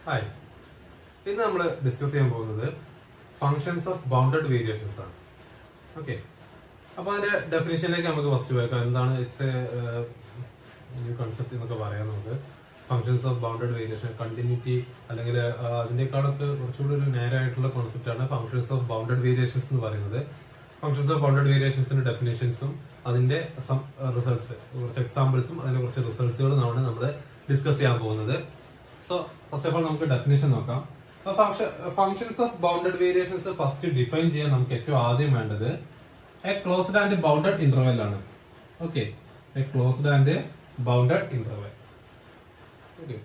Hi, ഇന്ന് നമ്മൾ discuss ചെയ്യാൻ പോകുന്നത് ഫങ്ഷൻസ് ഓഫ് ബൗണ്ടഡ് വേരിയേഷൻസ് ആണ്. ഓക്കെ, അപ്പൊ അതിന്റെ ഡെഫിനിഷനിലേക്ക് നമുക്ക് ഫസ്റ്റ് പോയേക്കാം. എന്താണ് ഇറ്റ്സ് ന്യൂ കൺസെപ്റ്റ് എന്നൊക്കെ പറയാം. നമുക്ക് functions of bounded variation, continuity അല്ലെങ്കിൽ അതിനേക്കാളൊക്കെ കുറച്ചുകൂടി ഒരു നേരായിട്ടുള്ള കോൺസെപ്റ്റ് ആണ് ഫങ്ഷൻസ് ഓഫ് ബൗണ്ടഡ് വേരിയേഷൻസ് എന്ന് പറയുന്നത്. ഫങ്ഷൻസ് ഓഫ് ബൗണ്ടഡ് വേരിയേഷൻസിന്റെ ഡെഫിനേഷൻസും അതിന്റെ റിസൾട്ട്സ്, കുറച്ച് എക്സാമ്പിൾസും അതിന്റെ കുറച്ച് റിസൾട്ട്സുകളും ആണ് നമ്മൾ ഡിസ്കസ് ചെയ്യാൻ പോകുന്നത്. സോ ഫസ്റ്റ് ഓഫ് ഓൾ നമുക്ക് ഡെഫിനേഷൻ നോക്കാം. Functions of bounded variations first define ചെയ്യാൻ നമുക്ക് ഏറ്റവും ആദ്യം വേണ്ടത് a closed and bounded interval ആണ്. Okay, a closed and bounded interval. Okay,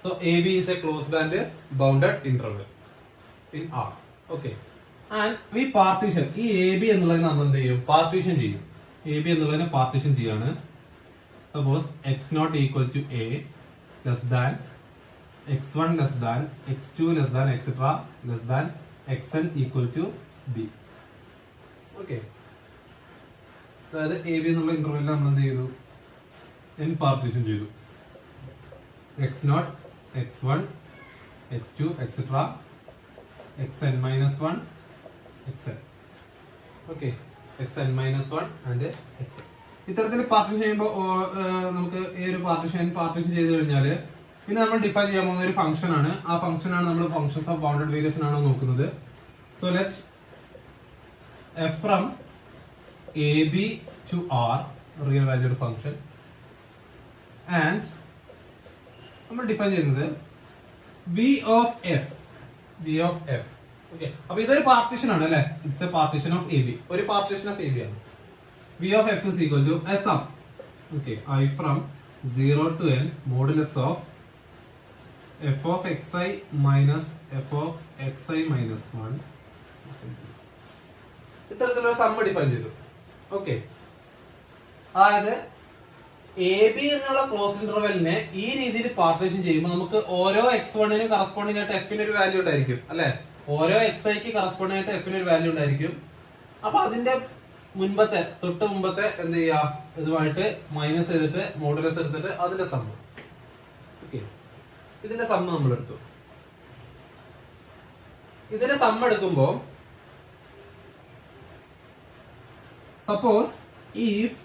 so A B is a closed and bounded interval in R. Okay, and we partition, ഈ A B എന്നുള്ളതിന് നമ്മൾ എന്ത് ചെയ്യും? പാർട്ടീഷൻ ചെയ്യും. എ ബി എന്നുള്ളതിനെ partition ചെയ്യാണ്. Suppose X naught equal to A less than x1 less than x2 less than etc less than xn equal to b. Okay, അതായത് A B എന്നുള്ള ഇന്റർവെല്ലിൽ നമ്മൾ എന്ത് ചെയ്തു? n പാർട്ടീഷൻ ചെയ്തു. x0, x1, x2 etc xn minus 1 xn. Okay, xn minus 1 and xn. ഇത്തരത്തിൽ partition ചെയ്യുമ്പോൾ നമുക്ക് ഈ ഒരു പാർട്ടീഷൻ ചെയ്ത് കഴിഞ്ഞാല് പിന്നെ നമ്മൾ ഡിഫൈൻ ചെയ്യാൻ പോകുന്ന ഒരു ഫംഗ്ഷൻ ആണ്. ആ ഫംഗ്ഷൻ ആണ് നമ്മൾ ഫംഗ്ഷൻസ് ഓഫ് ബൗണ്ടഡ് വേരിയേഷൻ ആണോ നോക്കുന്നത്. So let F from A B to R real valued function and നമ്മൾ ഡിഫൈൻ ചെയ്യുന്നത് വി ഓഫ് എഫ്. ഓക്കെ, അപ്പൊ ഇതൊരു പാർട്ടീഷൻ ആണ് അല്ലെ. It's a partition of A B. ഒരു പാർട്ടീഷൻ ഓഫ് എ ബി ആണ്. V of F is equal to a sum. Okay, I from 0 to n modulus of f of xi minus f of xi minus 1. ഇത്തരത്തിലുള്ള സമ്മ define ചെയ്തു. Okay, അതായത് A B എന്നുള്ള close ഇന്റർവെലിനെ ഈ രീതിയിൽ partition ചെയ്യുമ്പോൾ നമുക്ക് ഓരോ x1 കറസ്പോണ്ടിങ് ആയിട്ട് f ഒരു വാല്യൂ ഉണ്ടായിരിക്കും അല്ലെ. ഓരോ xi കറസ്പോണ്ടിങ് ആയിട്ട് f ഒരു വാല്യൂ ഉണ്ടായിരിക്കും. അപ്പൊ അതിന്റെ തൊട്ട് മുമ്പത്തെ എന്ത് ചെയ്യാ? ഇതുമായിട്ട് മൈനസ് ചെയ്തിട്ട് മോഡുലസ് എടുത്തിട്ട് അതിന്റെ സമ്മ. ഓക്കെ, ഇതിന്റെ സമ്മ നമ്മൾ എടുത്തു. ഇതിന്റെ സമ്മ എടുക്കുമ്പോ suppose if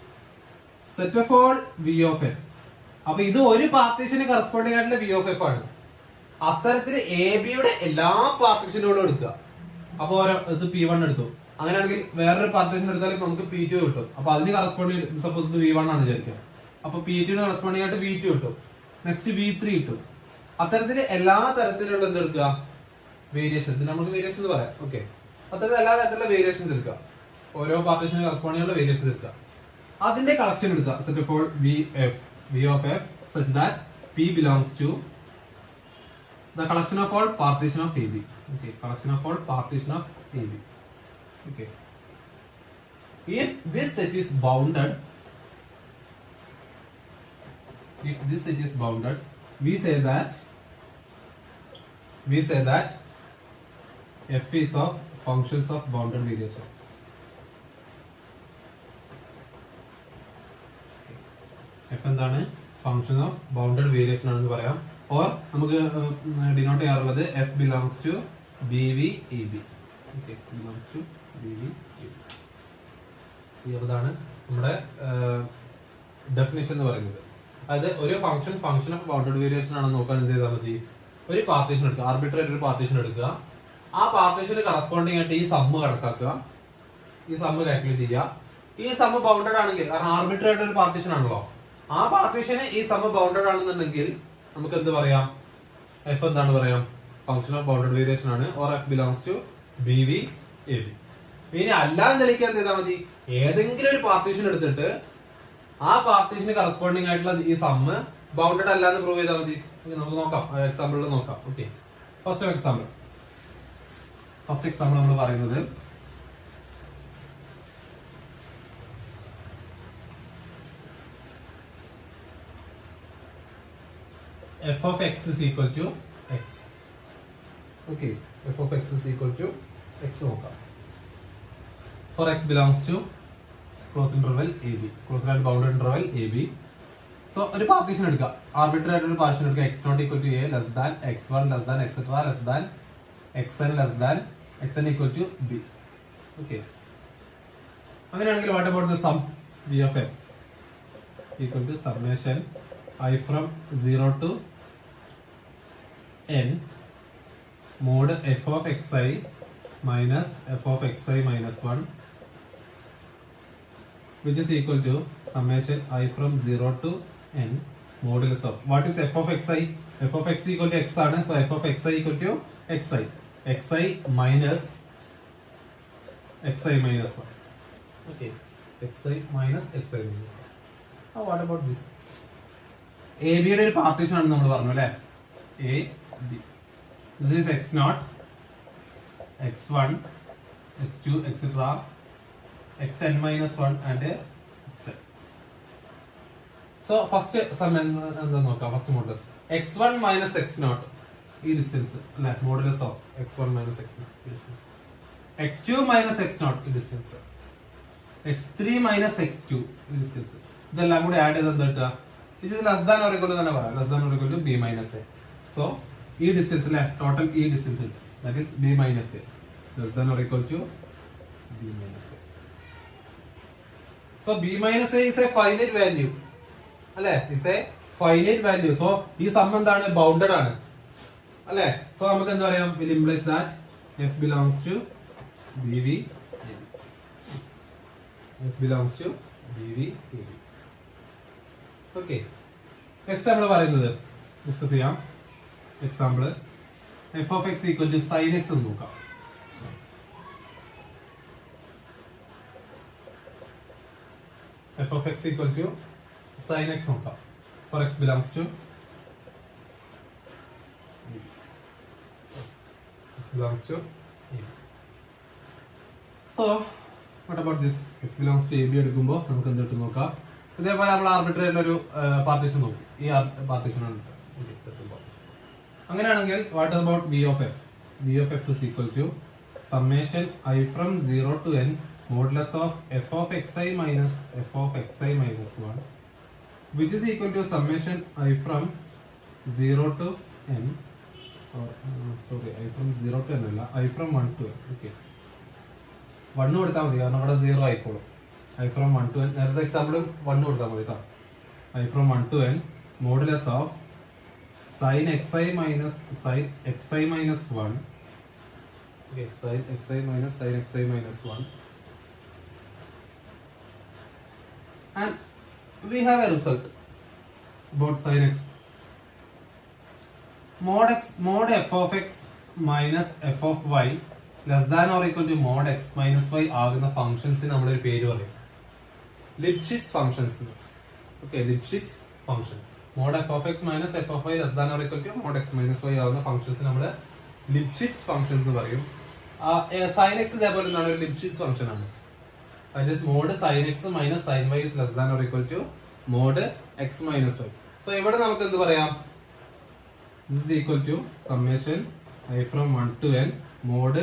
set of all we of F, അപ്പൊ ഇത് ഒരു പാർട്ടീഷന് കറസ്പോണ്ടിങ് ആയിട്ടുള്ള വി ഓഫ് എഫ് ആണ്. അത്തരത്തിൽ എ ബിയുടെ എല്ലാ പാർട്ടീഷനുകളും എടുക്കുക. അപ്പൊ ഇത് P1 എടുത്തു. അങ്ങനെയാണെങ്കിൽ വേറൊരു പാർട്ടീഷൻ എടുത്താൽ നമുക്ക് P2 കിട്ടും. അപ്പൊ അതിന് കറസ്പോണ്ടിങ് സപ്പോസ് ഇത് V1 ആണ് വിചാരിക്കുക. അപ്പൊ P2 കറസ്പോണ്ടിങ് ആയിട്ട് V2 കിട്ടും. നെക്സ്റ്റ് V3 കിട്ടും. അത്തരത്തില് എല്ലാ തരത്തിലുള്ള എന്തെടുക്കുക? വേരിയേഷൻ. നമുക്ക് വേരിയേഷൻ എന്ന് പറയാം. ഓക്കെ, അത്തരത്തിൽ എല്ലാ തരത്തിലുള്ള വേരിയേഷൻസ് എടുക്കുക. ഓരോ പാർട്ടീഷന് കറസ്പോണ്ടിങ്ങുള്ള വേരിയേഷൻസ് എടുക്കുക. അതിന്റെ കളക്ഷൻ എടുക്കുക. Set of all we of F such that P belongs to the collection of all partition of AB. Okay, collection of all partition of AB. Okay, if this set is bounded, we say that f is of functions of bounded variation. f എന്താണ്? Function of bounded variation ആണെന്ന് പറയാം. Or നമുക്ക് denote ചെയ്യാറുള്ളത് f belongs to BV AB. Okay, belongs to BV AB. ഇതാണ് നമ്മുടെ definition എന്ന് പറയുന്നത്. അതായത് ഒരു ഫംഗ്ഷൻ ഓഫ് ബൗണ്ടഡ് വേരിയേഷൻ ആണെന്ന് നോക്കാൻ എന്ത് ചെയ്താൽ മതി? ഒരു പാർട്ടീഷൻ എടുക്കുക, ആർബിട്രേറ്റ് ഒരു പാർട്ടീഷൻ എടുക്കുക. ആ പാർട്ടീഷന് കറസ്പോണ്ടിങ് ആയിട്ട് ഈ സമ്മ് കണക്കാക്കുക, ഈ സമ്മ് കാൽക്കുലേറ്റ് ചെയ്യുക. ഈ സമ്മ് ബൗണ്ടഡ് ആണെങ്കിൽ, കാരണം ആർബിട്രേറ്റ് ഒരു പാർട്ടീഷൻ ആണല്ലോ, ആ പാർട്ടീഷന് ഈ സമ്മ് ബൗണ്ടഡ് ആണെന്നുണ്ടെങ്കിൽ നമുക്ക് എന്ത് പറയാം? എഫ് എന്താണ് പറയാം? ഫംഗ്ഷൻ ഓഫ് ബൗണ്ടഡ് വേരിയേഷൻ ആണ്. Or F belongs to BV AB. ഇനി അല്ലാതെ തെളിയിക്കാൻ എന്ത് ചെയ്താൽ മതി? ഏതെങ്കിലും ഒരു പാർട്ടീഷൻ എടുത്തിട്ട് ആ പാർട്ടീഷന് കറസ്പോണ്ടിങ് ആയിട്ടുള്ള ഈ സമ്മ് ബൗണ്ടഡ് അല്ലാന്ന് പ്രൂവ് ചെയ്താൽ മതി. നമുക്ക് നോക്കാം, എക്സാമ്പിളിൽ നോക്കാം. ഓക്കെ, ഫസ്റ്റ് എക്സാമ്പിൾ നമ്മൾ പറയുന്നത് f of x is equal to x. Okay, f of x is equal to x നോക്കാം. For x belongs to closed interval AB, closed and bounded interval AB. So ഒരു partition എടുക്കുക, arbitrary ആയിട്ട് ഒരു partition എടുക്കുക, x naught equal to a less than x1 less than etcetera less than xn less than xn equal to b. Okay, അങ്ങനെയാണെങ്കിൽ what about the sum v of f equal to summation I from 0 to n mod f of xi minus f of xi minus 1 which is equal to summation I from 0 to n modulus of what is f of xi? F of x equal to x ആണ്, so f of xi equal to xi minus xi minus 1. Okay, xi minus xi minus 1. Now what about this? A B യുടെ ഒരു partition ആണ് നമ്മൾ പറഞ്ഞു അല്ലേ, A B. This is x naught, x1, x2, etc. xn minus 1 and xn. So first sum എന്താ നോക്കാം, first modulus x1 minus x naught ഈ distance അല്ലെ, modulus of x1 minus x naught ഈ distance, x2 minus x naught ഈ distance, x3 minus x2 ഈ distance, ഇതെല്ലാം കൂടി add ചെയ്ത് എന്താ കിട്ടുക, ഇത് less than or equal to തന്നെ പറയാം, less than or equal to b minus a. So ഈ ഡിസ്റ്റൻസ് അല്ലെ, ടോട്ടൽ ഈ distance that is b minus a less than or equal to b minus a. So b minus a is a finite value അല്ലെ, is a finite value. So ഈ some എന്താണ്, bounded ആണ് അല്ലെ. So നമുക്ക് എന്താ പറയാം, will implies that f belongs to bv ab. f belongs to bv ab. Okay, next നമ്മൾ പറയുന്നത് ഡിസ്കസ് ചെയ്യാം example f of x equal to sin x എന്ന് നോക്കാം. f of x equal to sin x നോക്കാം for x belongs to x belongs to a. So what about this, x belongs to ab എടുക്കുമ്പോൾ നമുക്ക് എന്ത് കിട്ടും നോക്കാം. ഇതേപോലെ നമ്മൾ ആർബിട്രറി ആയിട്ടുള്ള ഒരു പാർട്ടീഷൻ നോക്കും, ഈ പാർട്ടീഷൻ ആണ് കിട്ടുമ്പോൾ. അങ്ങനെയാണെങ്കിൽ what about b of f? b of f is equal to summation I from 0 to n modulus of f of xi minus f of xi minus 1 which is equal to summation I from 0 to n or sorry I from 0 to n അല്ല, I from 1 to n. Okay, 1 കൊടുത്താൽ മതി കാരണം അവിടെ 0 ആയിക്കോളും. I from 1 to n, നേരത്തെ എക്സാമ്പിളും 1 കൊടുത്താൽ മതി കേട്ടോ. I from 1 to n modulus of sin xi minus sin xi minus 1. Okay, sin xi minus sin xi minus 1. And we have a result about sin x. Mod f of x minus f of y less than or equal to mod x minus y ആകുന്ന ഫംഗ്ഷൻസിന് നമ്മളൊരു പേര് പറയും, Lipschitz functions. Okay, Lipschitz function. mod f of x minus f of y less than or equal to mod x minus y ആകുന്ന functions നമ്മൾ ലിപ്ഷിറ്റ്സ് functions എന്ന് പറയും. sin x ഇതേപോലെ എന്താണ്, ഒരു ലിപ്ഷിറ്റ്സ് ഫംഗ്ഷൻ ആണ്. That is mod sin x minus sin y is less than or equal to mod x minus y. So ഇവിടെ നമുക്ക് എന്ത് പറയാം, this is equal to summation I from 1 to n mod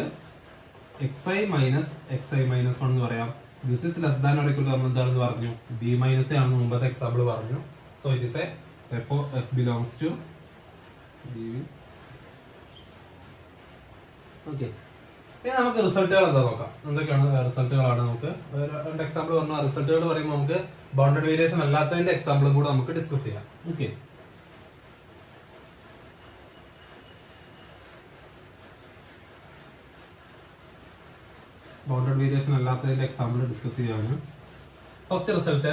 xi minus xi minus 1 എന്ന് പറയാം. This is less than or equal to നമ്മൾ എന്താണെന്ന് പറഞ്ഞു, b minus a ആണെന്ന് മുമ്പത്തെ എക്സാമ്പിൾ പറഞ്ഞു. So it is a f belongs to b. Okay, ഇനി നമുക്ക് റിസൾട്ടുകൾ എന്താ നോക്കാം, എന്തൊക്കെയാണ് റിസൾട്ടുകളാണ്. നമുക്ക് രണ്ട് എക്സാമ്പിൾ പറഞ്ഞു, റിസൾട്ടുകൾ പറയുമ്പോൾ നമുക്ക് ബൗണ്ടഡ് വേരിയേഷൻ അല്ലാത്തതിന്റെ എക്സാമ്പിളും കൂടെ നമുക്ക് ഡിസ്കസ് ചെയ്യാം. ഓക്കെ, ബൗണ്ടഡ് വേരിയേഷൻ അല്ലാത്തതിന്റെ എക്സാമ്പിൾ ഡിസ്കസ് ചെയ്യാണ്. First result,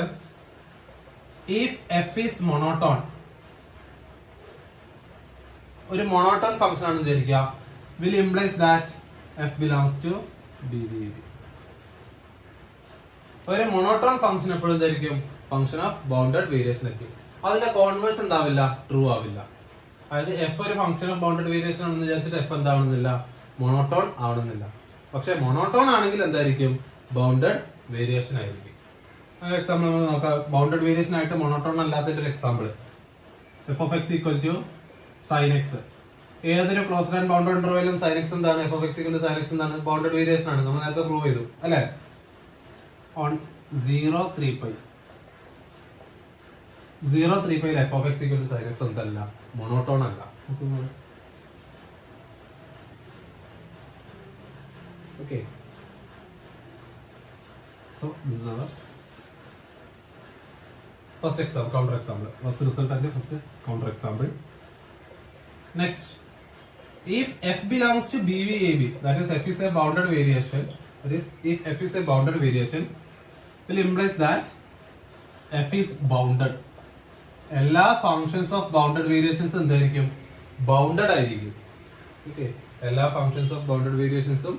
if f is monotone, ഒരു monotone ഫംഗ്ഷൻ ആണെന്ന് വിചാരിക്കുക, will implies that f belongs to b. ഒരു monotone ഫംഗ്ഷൻ എപ്പോഴും എന്തായിരിക്കും, ഫംഗ്ഷൻ ഓഫ് ബൗണ്ടഡ് വേരിയേഷൻ ആയിരിക്കും. അതിന്റെ കോൺവേഴ്സ് എന്താവില്ല, ട്രൂ ആവില്ല. അതായത് f ഒരു ഫംഗ്ഷൻ ഓഫ് ബൗണ്ടഡ് വേരിയേഷൻ ആണെന്ന് വിചാരിച്ചിട്ട് f എന്താവണമെന്നില്ല, മോണോട്ടോൺ ആവണമെന്നില്ല. പക്ഷെ മോണോട്ടോൺ ആണെങ്കിൽ എന്തായിരിക്കും, ബൗണ്ടഡ് വേരിയേഷൻ ആയിരിക്കും. എക്സാമ്പിൾ നമ്മൾ നോക്കാം, ബൗണ്ടഡ് വേരിയേഷൻ ആയിട്ട് മോണോട്ടോൺ അല്ലാത്തതിന്റെ ഒരു example, f of x equal to sin x. ഏതൊരു ക്ലോസ്ഡ് ആൻഡ് ബൗണ്ടഡ് ഇന്റർവെല്ലിലും sin x എന്താണ്, f of x equal to sin x എന്താണ്, ബൗണ്ടഡ് വേരിയേഷൻ ആണ്. നമ്മൾ നേരത്തെ പ്രൂവ് ചെയ്തു അല്ലെ, on 0, 3 pi. 0 3 F of X equal to sine X എന്തല്ല, മോണോട്ടോൺ അല്ല. Okay, so this is our first example, counter example. First result as the first counter example. Next, if f belongs to BVAB, that is f is a bounded variation. That is, if f is a bounded variation, will implies that f is bounded. എല്ലാ functions of bounded variations എന്തായിരിക്കും? Bounded ആയിരിക്കും. Okay, എല്ലാ functions of bounded വേരിയേഷൻസും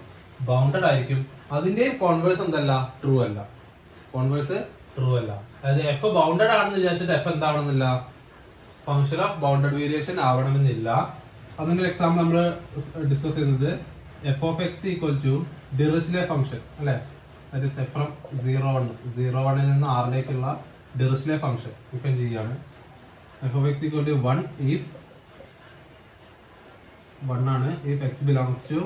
bounded ആയിരിക്കും. അതിന്റെയും converse എന്തല്ല, true അല്ല. Converse true അല്ല. അതായത് എഫ് ബൗണ്ടഡ് ആണെന്ന് വിചാരിച്ചിട്ട് എഫ് എന്താവണമെന്നില്ല, ഫംഗ്ഷൻ ഓഫ് ബൗണ്ടഡ് വേരിയേഷൻ ആവണമെന്നില്ല. അതിന്റെ എക്സാമ്പിൾ നമ്മൾ ഡിസ്കസ് ചെയ്യുന്നത് F of X equal to Dirichlet function അല്ലെ, ദാറ്റ് ഈസ് എഫ് ഫ്രം 0 നിന്ന് ആറിലേക്കുള്ള ഡിറിച്ലെ ഫംഗ്ഷൻ ഡിഫൈൻ ചെയ്യാണ്. F of X equal to 1 if 1 ആണ്, if x belongs to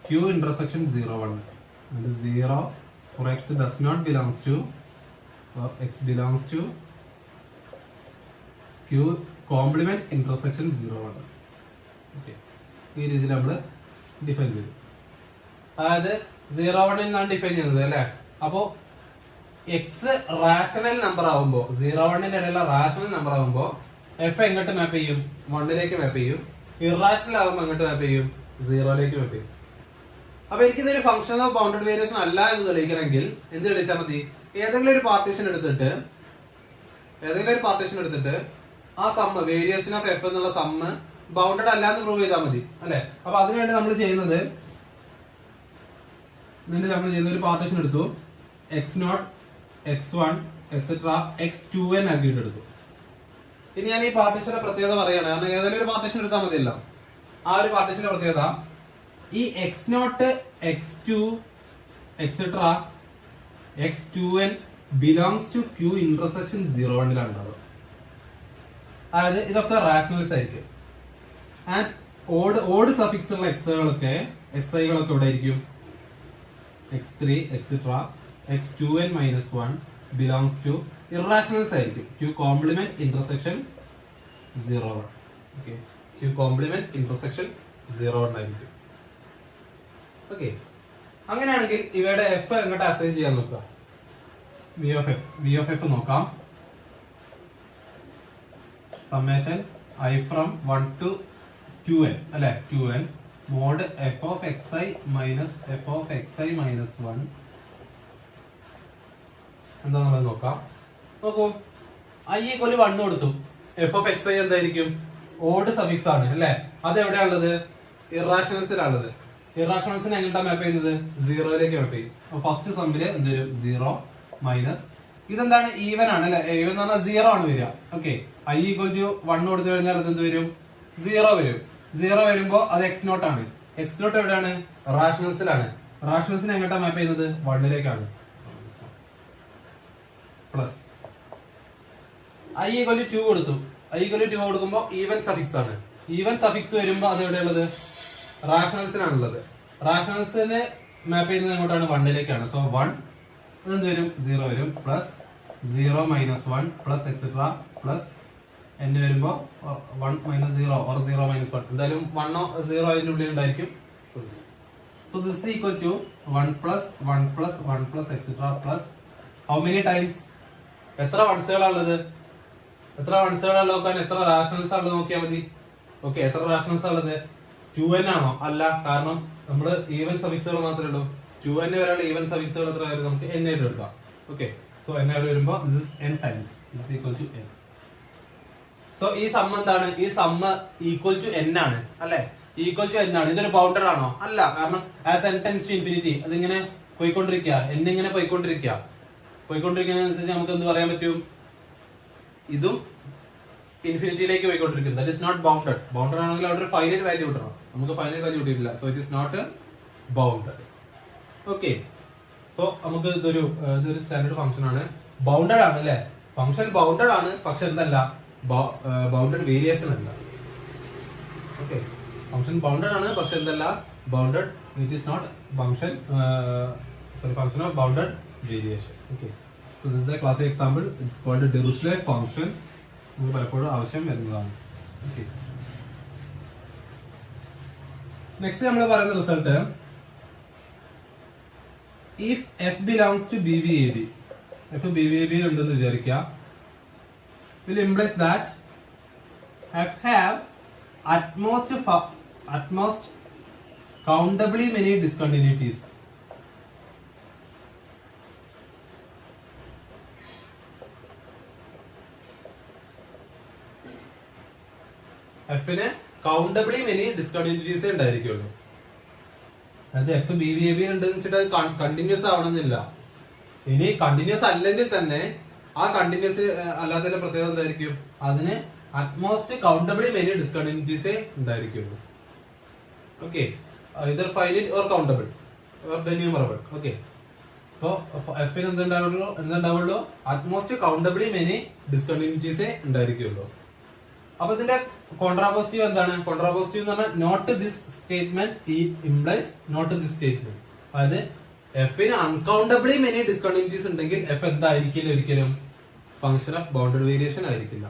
q intersection 0 1, and 0 for x does not belongs to, or x belongs to q complement intersection 0 1. Okay, ഈ രീതിയിൽ നമ്മൾ define ചെയ്തു. അതായത് 0 1 എന്നാണ് define ചെയ്യുന്നത് അല്ലെ. അപ്പോ എക്സ് റാഷണൽ നമ്പർ ആവുമ്പോ 0 1ന്റെ ഇടയിലുള്ള റാഷണൽ നമ്പർ ആവുമ്പോ എഫ് എങ്ങോട്ട് മാപ്പ് ചെയ്യും? 1ലേക്ക് മാപ്പ് ചെയ്യും. ഇറാഷണൽ ആകുമ്പോൾ എങ്ങോട്ട് മാപ്പ് ചെയ്യും? 0ലേക്ക് മാപ്പ് ചെയ്യും. അപ്പൊ എനിക്കിതൊരു ഫംഗ്ഷൻ ഓഫ് ബൗണ്ടഡ് വേരിയേഷൻ അല്ല എന്ന് തെളിയിക്കണമെങ്കിൽ എന്ത് തെളിയിച്ചാൽ മതി? ഏതെങ്കിലും ഒരു പാർട്ടീഷൻ എടുത്തിട്ട് ആ സമ്മ് വേരിയേഷൻ ഓഫ് എഫ് എന്നുള്ള സമ്മ് ബൗണ്ടഡ് അല്ല എന്ന് പ്രൂവ് ചെയ്താൽ മതി അല്ലെ. അപ്പൊ അതിനുവേണ്ടി നമ്മൾ ചെയ്യുന്നത് ഒരു പാർട്ടീഷൻ എടുത്തു, x0 x1 എക്സെട്ര x2n ആക്കിയിട്ട് എടുത്തു. ഇനി ഞാൻ ഈ പാർട്ടീഷന്റെ പ്രത്യേകത പറയാണ്, കാരണം ഏതെങ്കിലും ഒരു പാർട്ടീഷൻ എടുത്താൽ മതിയല്ലോ. ആ ഒരു പാർട്ടീഷന്റെ പ്രത്യേകത ഈ x0 x2 etcetera x2n belongs to q intersection 0 1 ഉണ്ടാവുക. അതായത് ഇതൊക്കെ റാഷണൽസ് ആയിരിക്കും. ആൻഡ് ഓഡ് സഫിക്സ് ഉള്ള എക്സുകളൊക്കെ xi-കളൊക്കെ ഇവിടെ ആയിരിക്കും. x3 etcetera x2n -1 belongs to irrationals ആയിരിക്കും. q complement intersection 0 1. Okay, q complement intersection 0 1 ആയിരിക്കും. ഓക്കെ, അങ്ങനെയാണെങ്കിൽ ഇവയുടെ എഫ് എങ്ങോട്ട് അസൈൻ ചെയ്യാൻ നോക്കുക. v of f നോക്കാം. Summation i from 1 to 2n അല്ലെ, 2n mod f of xi minus f of xi minus 1 എന്താന്നുള്ളത് നോക്കാം. നോക്കൂ, i ഈക്വൽ 1 കൊടുത്തു. എഫ് ഓഫ് എക്സ് ഐ എന്തായിരിക്കും? ഓഡ് സഫിക്സ് ആണ് അല്ലെ. അത് എവിടെയാണുള്ളത്? ഇറാഷണൽസിലാണുള്ളത്. ഇറാഷണൽസിനെ എങ്ങോട്ടാ മാപ്പ് ചെയ്യുന്നത്? 0ലേക്ക് മാപ്പ് ചെയ്യും. ഫസ്റ്റ് സമ്മില് എന്ത് വരും? 0 മൈനസ് ഇതെന്താണ്? ഈവൻ ആണ് അല്ലെ. ഈവൻ എന്ന് പറഞ്ഞാൽ 0 ആണ് വരിക. ഓക്കെ, i ഈക്വൽ ടു 1 കൊടുത്തു കഴിഞ്ഞാൽ അത് എന്ത് വരും? 0 വരും. 0 വരുമ്പോ അത് x0 ആണ്. x0 എവിടെയാണ്? റാഷണൽസിലാണ്. റാഷണൽസിനെ എങ്ങോട്ടാ മാപ്പ് ചെയ്യുന്നത്? 1ലേക്കാണ്. പ്ലസ് i ഈക്വൽ ടു 2 കൊടുത്തു. i ഈക്വൽ ടു 2 കൊടുക്കുമ്പോ ഈവൻ സഫിക്സ് ആണ്. ഈവൻ സഫിക്സ് വരുമ്പോ അത് എവിടെയുള്ളത്? റാഷണൽസിനാണുള്ളത്. റാഷണൽസിനെ മാപ്പ് ചെയ്യുന്നത് എങ്ങോട്ടാണ്? 1ലേക്കാണ്. സോ 1 എന്ത് വരും? 0 വരും. Plus 0 minus 1 plus etcetera plus n വരുമ്പോ 1 മൈനസ് 0 ഓർ 0 മൈനസ് 1, എന്തായാലും 1 0 അതിന്റെ ഉള്ളിൽ ഉണ്ടായിരിക്കും. So this equal to 1 plus 1 plus 1 plus etcetera plus how many times? എത്ര വൺസുകളാണുള്ളത്? എത്ര വൺസുകളാണ് നോക്കാൻ എത്ര റാഷണൽസ് ആണുള്ളത് നോക്കിയാൽ മതി. ഓക്കെ, എത്ര റാഷണൽസ് ആണുള്ളത്? 2n ആണോ? അല്ല, കാരണം നമ്മള് ഈവൻ സഫിക്സുകൾ മാത്രമേ ഉള്ളൂ. 2n വരെയുള്ള ഈവൻ സഫിക്സുകൾ എത്ര വരും? നമുക്ക് n ആയിട്ട് എടുക്കാം. ഓക്കെ, സോ n ആയിട്ട് വരുമ്പോ this is n times this equal to n. So ഈ സമ്മ എന്താണ്? ഈ സമ്മ ഈക്വൽ ടു n ആണ് അല്ലെ. ഈക്വൽ ടു n ആണ്. ഇതൊരു ബൗണ്ടഡ് ആണോ? അല്ല, കാരണം as n tends to infinity അതിങ്ങനെ പോയിക്കൊണ്ടിരിക്കുക. n ഇങ്ങനെ പോയിക്കൊണ്ടിരിക്കുന്നതിനനുസരിച്ച് നമുക്ക് എന്ത് പറയാൻ പറ്റും? ഇതും ഇൻഫിനിറ്റിയിലേക്ക് പോയിക്കൊണ്ടിരിക്കും. That is not bounded. Bounded ആണെങ്കിൽ അവിടെ ഒരു ഫൈനൈറ്റ് വാല്യൂ കിട്ടണം. നമുക്ക് ഫൈനൈറ്റ് വാല്യൂ കിട്ടിയിട്ടില്ല. So it is not bounded. Okay, so നമുക്ക് ഇതൊരു സ്റ്റാൻഡേർഡ് ഫംഗ്ഷൻ ആണ്. ബൗണ്ടഡ് ആണ് അല്ലെ. ഫംഗ്ഷൻ ബൗണ്ടഡ് ആണ്, പക്ഷെ എന്തല്ല? ബൗണ്ടഡ് വേരിയേഷൻ അല്ല. ഓക്കെ, ഫംഗ്ഷൻ ബൗണ്ടഡ് ആണ്, പക്ഷെ എന്തല്ല? Bounded. It is not function of bounded variation. Okay, so this is a classic example. It's called Dirichlet function. നമുക്ക് പലപ്പോഴും ആവശ്യം വരുന്നതാണ്. ഓക്കെ, നെക്സ്റ്റ് നമ്മൾ പറയുന്ന result, if F belongs to B V A B, F B V A B ഉണ്ടെന്ന് വിചാരിക്കാം, will implies that f have at most countably many discontinuities. എഫിന് countably many discontinuities ഉണ്ടായിരിക്കുള്ളൂ. അതായത് F B V A B ഉണ്ടെന്ന് വെച്ചിട്ട് അത് continuous ആവണമെന്നില്ല. ഇനി കണ്ടിന്യൂസ് അല്ലെങ്കിൽ തന്നെ ആ കണ്ടിന്യൂസ് അല്ലാത്തതിന്റെ പ്രത്യേകത എന്തായിരിക്കും, അതിന് അറ്റ്മോസ്റ്റ് കൗണ്ടബിളി മെനി ഡിസ്കണ്ടിന്യൂറ്റീസേ ഉണ്ടായിരിക്കുള്ളൂ. Okay, either finite or countable or denumerable. Okay, അപ്പോ എഫിന് എന്തുണ്ടാവുള്ളൂ, അറ്റ്മോസ്റ്റ് കൗണ്ടബിളി മെനി ഡിസ്കണ്ടിന്യൂറ്റീസേ ഉണ്ടായിരിക്കുള്ളൂ. അപ്പൊ ഇതിന്റെ കോൺട്രാപോസിറ്റീവ് എന്താണ്? കോൺട്രാപോസിറ്റീവ് എന്ന് പറഞ്ഞാൽ not this statement implies not this statement. അതായത് എഫിന് അൺകൗണ്ടബിളി മെനി ഡിസ്കണ്ടിന്യൂറ്റീസ് ഉണ്ടെങ്കിൽ എഫ് എന്തായിരിക്കില്ല, ഒരിക്കലും ഫംഗ്ഷൻ ഓഫ് ബൗണ്ടഡ് വേരിയേഷൻ ആയിരിക്കില്ല.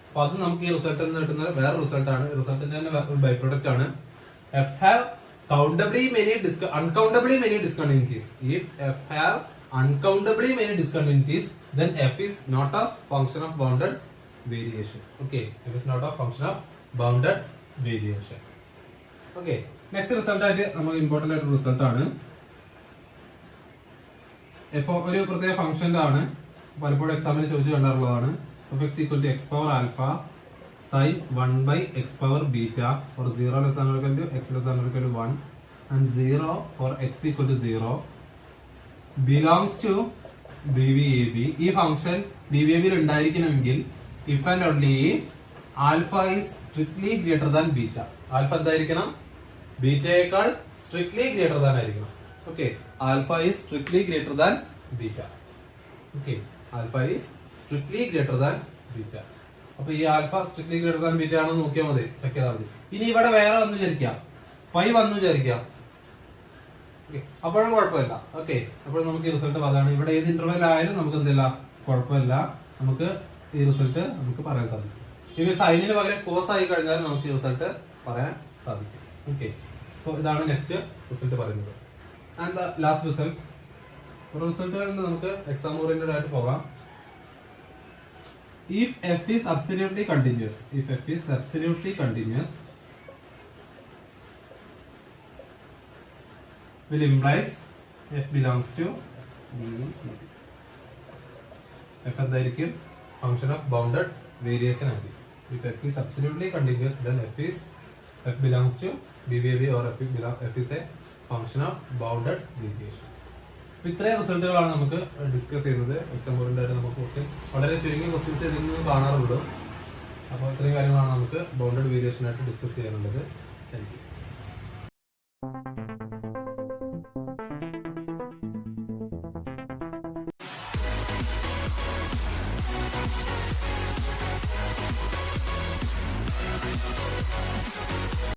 അപ്പൊ അത് നമുക്ക് ഈ റിസൾട്ടിൽ നിന്ന് കിട്ടുന്ന വേറെ റിസൾട്ടാണ്. റിസൾട്ടിന്റെ തന്നെ ബൈ പ്രൊഡക്റ്റ് ആണ്. F have countably many uncountably many discontinuities. If F have uncountably many discontinuities then f is not a function of bounded variation. Okay, it is not a function of bounded variation. Okay, next result ആയിട്ട് നമുക്ക് important ആയിട്ട് result ആണ്. F ഒരു പ്രത്യേക ഫംഗ്ഷന്റെ ആണ്, പലപ്പോഴും എക്സാമിന് ചോദിച്ചു കണ്ടിട്ടുള്ളതാണ്. F X equal to X power alpha sine 1 by x power beta for 0 less than or equal to x less than or equal to 1 and 0 for x equal to 0 belongs to BVAB. ഈ function BVAB യിൽ ഉണ്ടായിരിക്കണമെങ്കിൽ if and only if alpha is strictly greater than beta. Alpha എന്തായിരിക്കണം, ബീറ്റയേക്കാൾ strictly greater than ആയിരിക്കണം. Okay, alpha is strictly greater than beta. Okay, alpha is strictly greater than beta. അപ്പൊ ഈ alpha strictly greater than beta ആണെന്ന് നോക്കിയാൽ മതി, check ചെയ്താൽ മതി. ഇനി ഇവിടെ വേറെ വന്നു വിചാരിക്കാം, പൈ വന്നു വിചാരിക്കാം, അപ്പോഴും കുഴപ്പമില്ല. ഓക്കെ, അപ്പോൾ നമുക്ക് ഈ റിസൾട്ട് അതാണ്. ഇവിടെ ഏത് ഇന്റർവെൽ ആയാലും നമുക്ക് എന്തില്ല, കുഴപ്പമില്ല, നമുക്ക് ഈ റിസൾട്ട് നമുക്ക് പറയാൻ സാധിക്കും. ഇനി സൈനിന് പകരം കോസ് ആയി കഴിഞ്ഞാൽ നമുക്ക് ഈ റിസൾട്ട് പറയാൻ സാധിക്കും. ഓക്കെ, സോ ഇതാണ് നെക്സ്റ്റ് റിസൾട്ട് പറയുന്നത്. ആൻഡ് ദ ലാസ്റ്റ് റിസൾട്ട്, റിസൾട്ടുകളിൽ നമുക്ക് എക്സാം ഓറിയന്റഡ് ആയിട്ട് പോകാം. If f is absolutely continuous, if f is absolutely continuous, will implies f belongs to f എന്തായിരിക്കും, ഫംഗ്ഷൻ ഓഫ് ബൗണ്ടഡ് വേരിയേഷൻ ആയിരിക്കും. If f is absolutely continuous, then f belongs to BVAB or f is a function of bounded variation. ഇത്രയും റിസൾട്ടുകളാണ് നമുക്ക് discuss ചെയ്യുന്നത്. Exam oriented നമുക്ക് question വളരെ ചുരുങ്ങിയ questions ഇതിൽ നിന്ന് കാണാറുള്ളൂ. അപ്പോൾ ഇത്രയും കാര്യങ്ങളാണ് നമുക്ക് ബൗണ്ടഡ് വേരിയേഷൻ ആയിട്ട് ഡിസ്കസ് ചെയ്യാനുള്ളത്. Thank you.